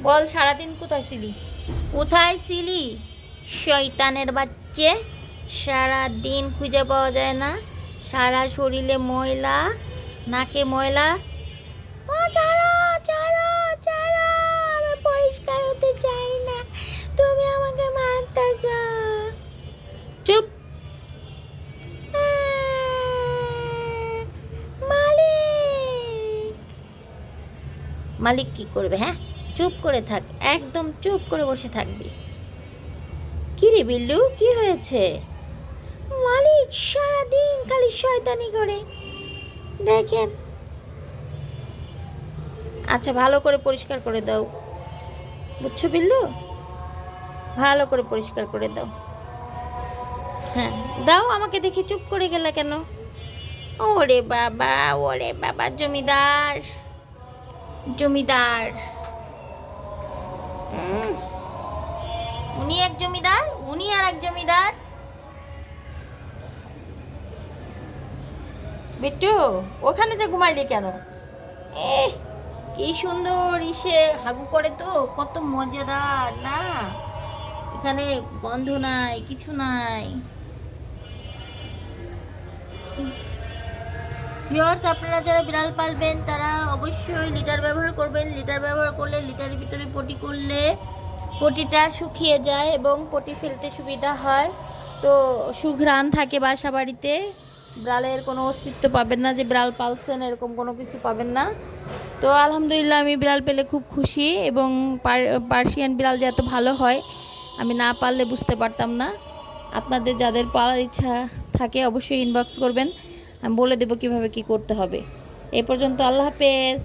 বল সারাদিন কোথায় ছিলি? কোথায় ছিলি শয়তানের বাচ্চে? সারাদিন খুঁজে পাওয়া যায় না, সারা শরীরে ময়লা, নাকে ময়লা। ছাড়ো, ছাড়ো, ছাড়ো, আমি পরিষ্কার হতে চাই না, তুমি আমাকে মারতেছ। চুপ। মালিক, মালিক কি করবে? হ্যাঁ, চুপ করে থাক, একদম চুপ করে বসে থাকবি। কি রে বিল্লু, কি হয়েছে? মালিক সারাদিন খালি শয়তানি করে, দেখেন। আচ্ছা, ভালো করে পরিষ্কার করে দাও, বুঝছো বিল্লু? ভালো করে পরিষ্কার করে দাও। হ্যাঁ, দাও। আমাকে দেখি চুপ করে গেলে কেন? ওরে বাবা, ওরে বাবা, জমিদার, জমিদার। উনি এক জমিদার, উনি আর এক জমিদার। বিট্টু, ওখানে যে ঘুমাইলি কেন? এ কি সুন্দর ইসে হাগু করে তো, কত মজাদার না? এখানে গন্ধ নাই, কিছু নাই। ভিউয়ার্স, আপনারা যারা বিড়াল পালবেন তারা অবশ্যই লিটার ব্যবহার করবেন। লিটার ব্যবহার করলে, লিটারের ভিতরে পটি করলে পটিটা শুকিয়ে যায় এবং পটি ফেলতে সুবিধা হয়। তো সুঘ্রাণ থাকে বাসা বাড়িতে, বিড়ালের কোনো অস্তিত্ব পাবেন না যে বিড়াল পালছেন এরকম কোনো কিছু পাবেন না। তো আলহামদুলিল্লাহ, আমি বিড়াল পেলে খুব খুশি, এবং পার্সিয়ান বিড়াল যে এত ভালো হয় আমি না পারলে বুঝতে পারতাম না। আপনাদের যাদের পালার ইচ্ছা থাকে অবশ্যই ইনবক্স করবেন, আমি বলে দেবো কীভাবে কী করতে হবে। এই পর্যন্ত, আল্লাহ হাফেজ।